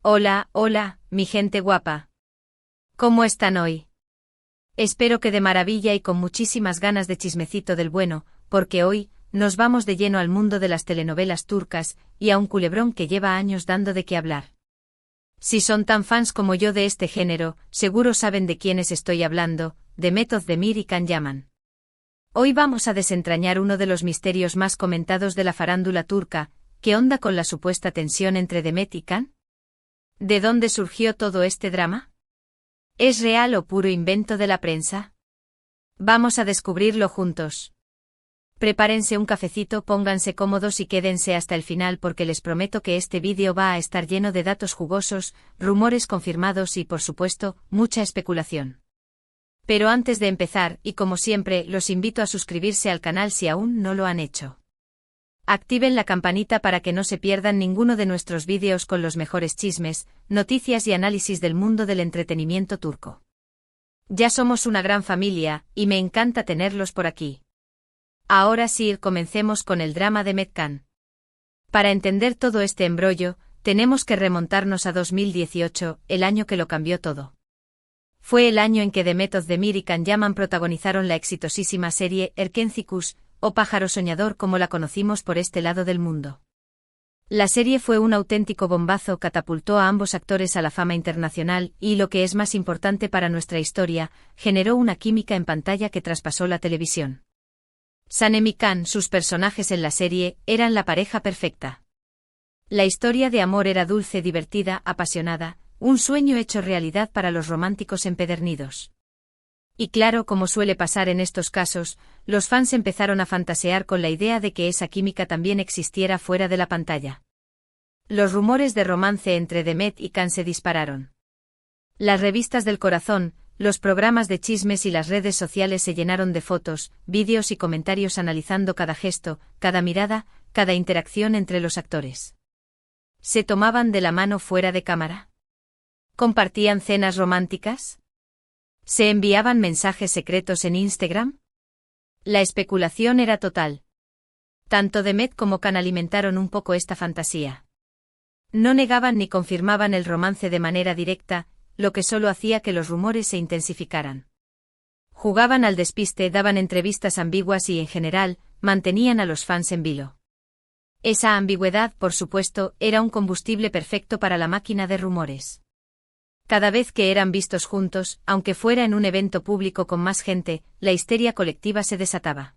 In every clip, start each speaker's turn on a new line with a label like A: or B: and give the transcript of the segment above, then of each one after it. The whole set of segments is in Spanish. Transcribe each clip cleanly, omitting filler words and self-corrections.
A: Hola, hola, mi gente guapa. ¿Cómo están hoy? Espero que de maravilla y con muchísimas ganas de chismecito del bueno, porque hoy nos vamos de lleno al mundo de las telenovelas turcas y a un culebrón que lleva años dando de qué hablar. Si son tan fans como yo de este género, seguro saben de quiénes estoy hablando, Demet Özdemir y Can Yaman. Hoy vamos a desentrañar uno de los misterios más comentados de la farándula turca. ¿Qué onda con la supuesta tensión entre Demet y Can? ¿De dónde surgió todo este drama? ¿Es real o puro invento de la prensa? Vamos a descubrirlo juntos. Prepárense un cafecito, pónganse cómodos y quédense hasta el final porque les prometo que este vídeo va a estar lleno de datos jugosos, rumores confirmados y, por supuesto, mucha especulación. Pero antes de empezar, y como siempre, los invito a suscribirse al canal si aún no lo han hecho. Activen la campanita para que no se pierdan ninguno de nuestros vídeos con los mejores chismes, noticias y análisis del mundo del entretenimiento turco. Ya somos una gran familia, y me encanta tenerlos por aquí. Ahora sí, comencemos con el drama de Demet Can. Para entender todo este embrollo, tenemos que remontarnos a 2018, el año que lo cambió todo. Fue el año en que Demet Özdemir y Can Yaman protagonizaron la exitosísima serie Erkenci Kuş, o Pájaro Soñador como la conocimos por este lado del mundo. La serie fue un auténtico bombazo, catapultó a ambos actores a la fama internacional y, lo que es más importante para nuestra historia, generó una química en pantalla que traspasó la televisión. Sanem y Can, sus personajes en la serie, eran la pareja perfecta. La historia de amor era dulce, divertida, apasionada, un sueño hecho realidad para los románticos empedernidos. Y claro, como suele pasar en estos casos, los fans empezaron a fantasear con la idea de que esa química también existiera fuera de la pantalla. Los rumores de romance entre Demet y Can se dispararon. Las revistas del corazón, los programas de chismes y las redes sociales se llenaron de fotos, vídeos y comentarios analizando cada gesto, cada mirada, cada interacción entre los actores. ¿Se tomaban de la mano fuera de cámara? ¿Compartían cenas románticas? ¿Se enviaban mensajes secretos en Instagram? La especulación era total. Tanto Demet como Can alimentaron un poco esta fantasía. No negaban ni confirmaban el romance de manera directa, lo que solo hacía que los rumores se intensificaran. Jugaban al despiste, daban entrevistas ambiguas y, en general, mantenían a los fans en vilo. Esa ambigüedad, por supuesto, era un combustible perfecto para la máquina de rumores. Cada vez que eran vistos juntos, aunque fuera en un evento público con más gente, la histeria colectiva se desataba.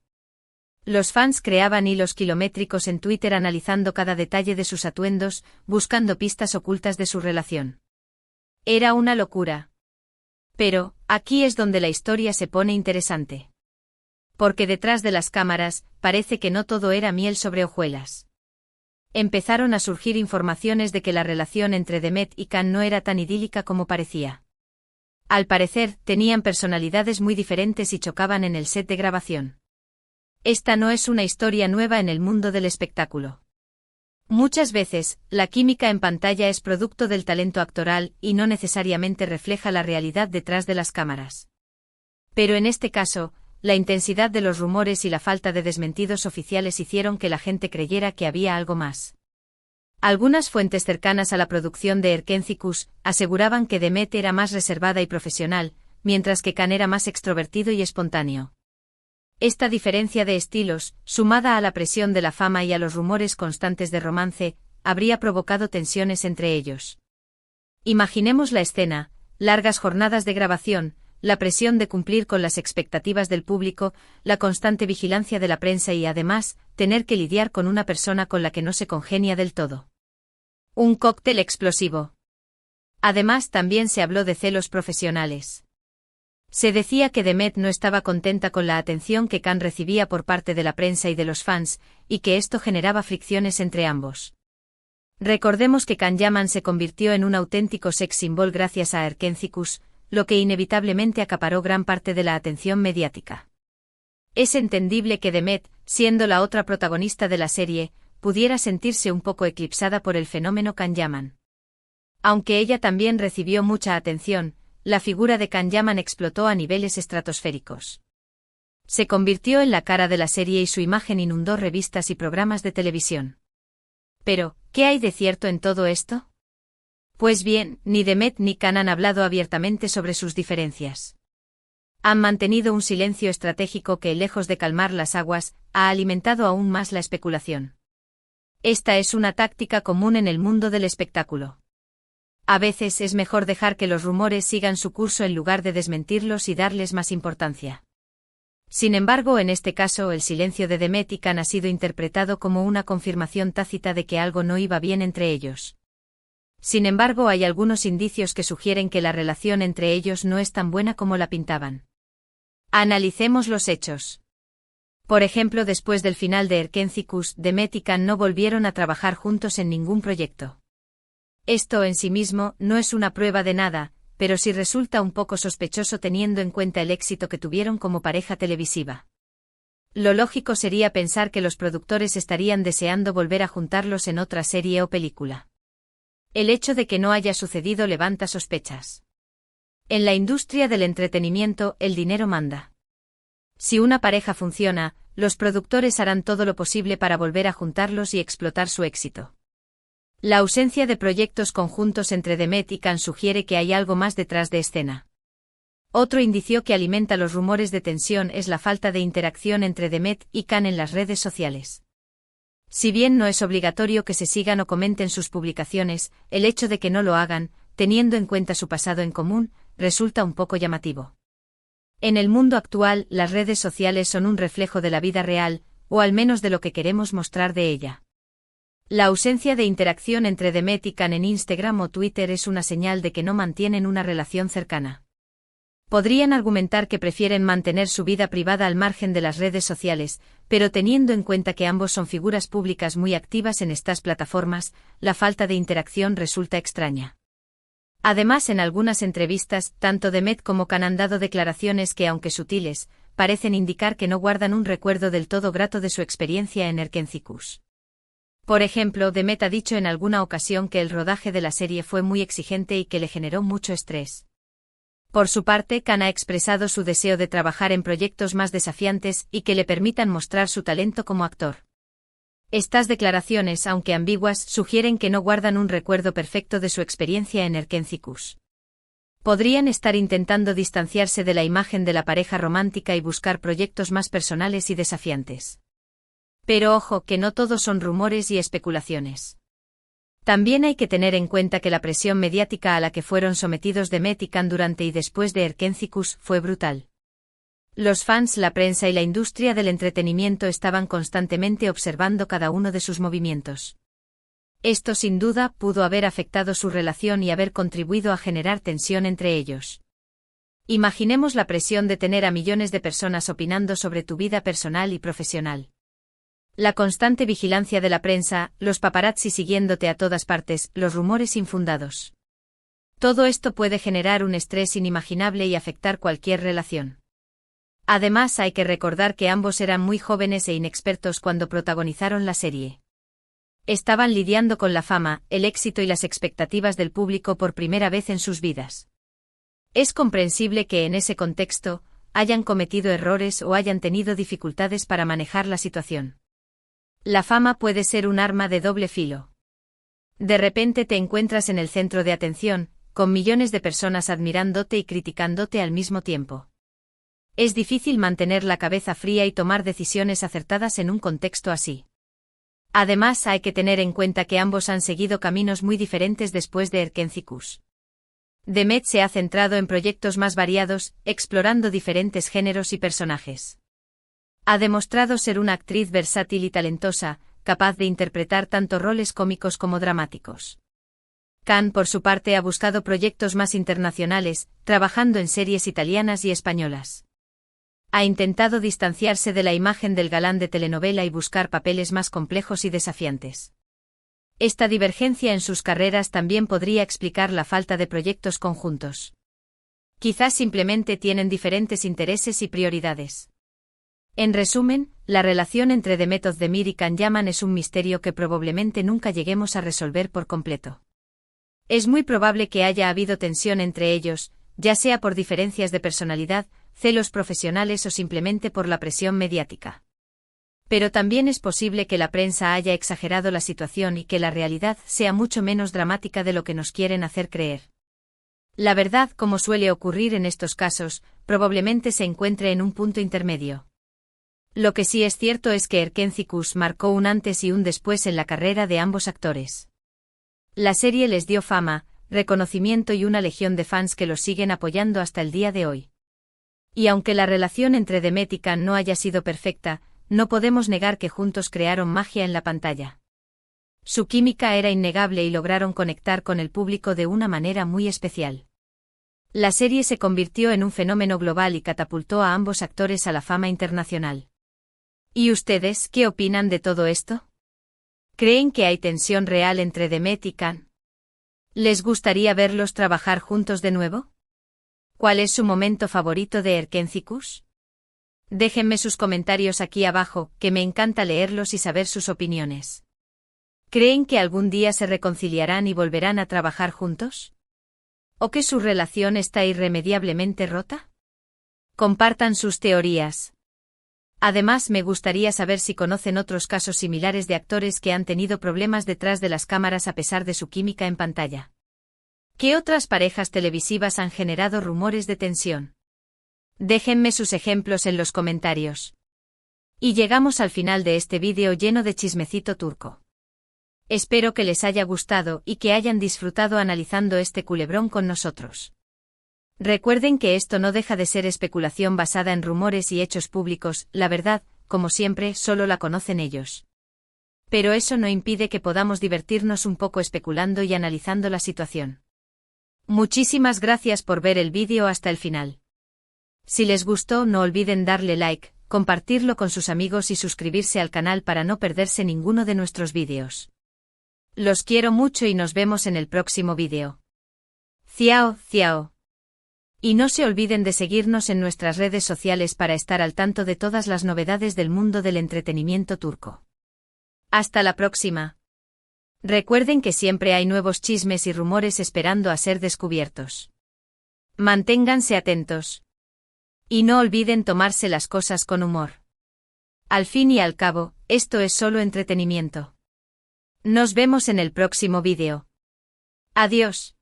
A: Los fans creaban hilos kilométricos en Twitter analizando cada detalle de sus atuendos, buscando pistas ocultas de su relación. Era una locura. Pero, aquí es donde la historia se pone interesante. Porque detrás de las cámaras, parece que no todo era miel sobre hojuelas. Empezaron a surgir informaciones de que la relación entre Demet y Can no era tan idílica como parecía. Al parecer, tenían personalidades muy diferentes y chocaban en el set de grabación. Esta no es una historia nueva en el mundo del espectáculo. Muchas veces, la química en pantalla es producto del talento actoral y no necesariamente refleja la realidad detrás de las cámaras. Pero en este caso, la intensidad de los rumores y la falta de desmentidos oficiales hicieron que la gente creyera que había algo más. Algunas fuentes cercanas a la producción de Erkenci Kuş aseguraban que Demet era más reservada y profesional, mientras que Can era más extrovertido y espontáneo. Esta diferencia de estilos, sumada a la presión de la fama y a los rumores constantes de romance, habría provocado tensiones entre ellos. Imaginemos la escena: largas jornadas de grabación, la presión de cumplir con las expectativas del público, la constante vigilancia de la prensa y, además, tener que lidiar con una persona con la que no se congenia del todo. Un cóctel explosivo. Además, también se habló de celos profesionales. Se decía que Demet no estaba contenta con la atención que Can recibía por parte de la prensa y de los fans, y que esto generaba fricciones entre ambos. Recordemos que Can Yaman se convirtió en un auténtico sex symbol gracias a Erkenci Kuş, lo que inevitablemente acaparó gran parte de la atención mediática. Es entendible que Demet, siendo la otra protagonista de la serie, pudiera sentirse un poco eclipsada por el fenómeno Can Yaman. Aunque ella también recibió mucha atención, la figura de Can Yaman explotó a niveles estratosféricos. Se convirtió en la cara de la serie y su imagen inundó revistas y programas de televisión. Pero, ¿qué hay de cierto en todo esto? Pues bien, ni Demet ni Can han hablado abiertamente sobre sus diferencias. Han mantenido un silencio estratégico que, lejos de calmar las aguas, ha alimentado aún más la especulación. Esta es una táctica común en el mundo del espectáculo. A veces es mejor dejar que los rumores sigan su curso en lugar de desmentirlos y darles más importancia. Sin embargo, en este caso, el silencio de Demet y Can ha sido interpretado como una confirmación tácita de que algo no iba bien entre ellos. Sin embargo, hay algunos indicios que sugieren que la relación entre ellos no es tan buena como la pintaban. Analicemos los hechos. Por ejemplo, después del final de Erkentzikos, Demet y Can no volvieron a trabajar juntos en ningún proyecto. Esto en sí mismo no es una prueba de nada, pero sí resulta un poco sospechoso teniendo en cuenta el éxito que tuvieron como pareja televisiva. Lo lógico sería pensar que los productores estarían deseando volver a juntarlos en otra serie o película. El hecho de que no haya sucedido levanta sospechas. En la industria del entretenimiento, el dinero manda. Si una pareja funciona, los productores harán todo lo posible para volver a juntarlos y explotar su éxito. La ausencia de proyectos conjuntos entre Demet y Can sugiere que hay algo más detrás de escena. Otro indicio que alimenta los rumores de tensión es la falta de interacción entre Demet y Can en las redes sociales. Si bien no es obligatorio que se sigan o comenten sus publicaciones, el hecho de que no lo hagan, teniendo en cuenta su pasado en común, resulta un poco llamativo. En el mundo actual, las redes sociales son un reflejo de la vida real, o al menos de lo que queremos mostrar de ella. La ausencia de interacción entre Demet y Can en Instagram o Twitter es una señal de que no mantienen una relación cercana. Podrían argumentar que prefieren mantener su vida privada al margen de las redes sociales, pero teniendo en cuenta que ambos son figuras públicas muy activas en estas plataformas, la falta de interacción resulta extraña. Además, en algunas entrevistas, tanto Demet como Can han dado declaraciones que, aunque sutiles, parecen indicar que no guardan un recuerdo del todo grato de su experiencia en Erkentzikos. Por ejemplo, Demet ha dicho en alguna ocasión que el rodaje de la serie fue muy exigente y que le generó mucho estrés. Por su parte, Can ha expresado su deseo de trabajar en proyectos más desafiantes y que le permitan mostrar su talento como actor. Estas declaraciones, aunque ambiguas, sugieren que no guardan un recuerdo perfecto de su experiencia en Erkentzikos. Podrían estar intentando distanciarse de la imagen de la pareja romántica y buscar proyectos más personales y desafiantes. Pero ojo, que no todos son rumores y especulaciones. También hay que tener en cuenta que la presión mediática a la que fueron sometidos Demet y Can durante y después de Erkentzikos fue brutal. Los fans, la prensa y la industria del entretenimiento estaban constantemente observando cada uno de sus movimientos. Esto sin duda pudo haber afectado su relación y haber contribuido a generar tensión entre ellos. Imaginemos la presión de tener a millones de personas opinando sobre tu vida personal y profesional. La constante vigilancia de la prensa, los paparazzi siguiéndote a todas partes, los rumores infundados. Todo esto puede generar un estrés inimaginable y afectar cualquier relación. Además, hay que recordar que ambos eran muy jóvenes e inexpertos cuando protagonizaron la serie. Estaban lidiando con la fama, el éxito y las expectativas del público por primera vez en sus vidas. Es comprensible que en ese contexto, hayan cometido errores o hayan tenido dificultades para manejar la situación. La fama puede ser un arma de doble filo. De repente te encuentras en el centro de atención, con millones de personas admirándote y criticándote al mismo tiempo. Es difícil mantener la cabeza fría y tomar decisiones acertadas en un contexto así. Además, hay que tener en cuenta que ambos han seguido caminos muy diferentes después de Erkentzikos. Demet se ha centrado en proyectos más variados, explorando diferentes géneros y personajes. Ha demostrado ser una actriz versátil y talentosa, capaz de interpretar tanto roles cómicos como dramáticos. Can, por su parte, ha buscado proyectos más internacionales, trabajando en series italianas y españolas. Ha intentado distanciarse de la imagen del galán de telenovela y buscar papeles más complejos y desafiantes. Esta divergencia en sus carreras también podría explicar la falta de proyectos conjuntos. Quizás simplemente tienen diferentes intereses y prioridades. En resumen, la relación entre Demet Özdemir y Can Yaman es un misterio que probablemente nunca lleguemos a resolver por completo. Es muy probable que haya habido tensión entre ellos, ya sea por diferencias de personalidad, celos profesionales o simplemente por la presión mediática. Pero también es posible que la prensa haya exagerado la situación y que la realidad sea mucho menos dramática de lo que nos quieren hacer creer. La verdad, como suele ocurrir en estos casos, probablemente se encuentre en un punto intermedio. Lo que sí es cierto es que Erkenzicus marcó un antes y un después en la carrera de ambos actores. La serie les dio fama, reconocimiento y una legión de fans que los siguen apoyando hasta el día de hoy. Y aunque la relación entre Demet y Can no haya sido perfecta, no podemos negar que juntos crearon magia en la pantalla. Su química era innegable y lograron conectar con el público de una manera muy especial. La serie se convirtió en un fenómeno global y catapultó a ambos actores a la fama internacional. ¿Y ustedes qué opinan de todo esto? ¿Creen que hay tensión real entre Demet y Can? ¿Les gustaría verlos trabajar juntos de nuevo? ¿Cuál es su momento favorito de Erkenzicus? Déjenme sus comentarios aquí abajo, que me encanta leerlos y saber sus opiniones. ¿Creen que algún día se reconciliarán y volverán a trabajar juntos? ¿O que su relación está irremediablemente rota? Compartan sus teorías. Además, me gustaría saber si conocen otros casos similares de actores que han tenido problemas detrás de las cámaras a pesar de su química en pantalla. ¿Qué otras parejas televisivas han generado rumores de tensión? Déjenme sus ejemplos en los comentarios. Y llegamos al final de este vídeo lleno de chismecito turco. Espero que les haya gustado y que hayan disfrutado analizando este culebrón con nosotros. Recuerden que esto no deja de ser especulación basada en rumores y hechos públicos, la verdad, como siempre, solo la conocen ellos. Pero eso no impide que podamos divertirnos un poco especulando y analizando la situación. Muchísimas gracias por ver el vídeo hasta el final. Si les gustó, no olviden darle like, compartirlo con sus amigos y suscribirse al canal para no perderse ninguno de nuestros vídeos. Los quiero mucho y nos vemos en el próximo vídeo. Ciao, ciao. Y no se olviden de seguirnos en nuestras redes sociales para estar al tanto de todas las novedades del mundo del entretenimiento turco. Hasta la próxima. Recuerden que siempre hay nuevos chismes y rumores esperando a ser descubiertos. Manténganse atentos. Y no olviden tomarse las cosas con humor. Al fin y al cabo, esto es solo entretenimiento. Nos vemos en el próximo vídeo. Adiós.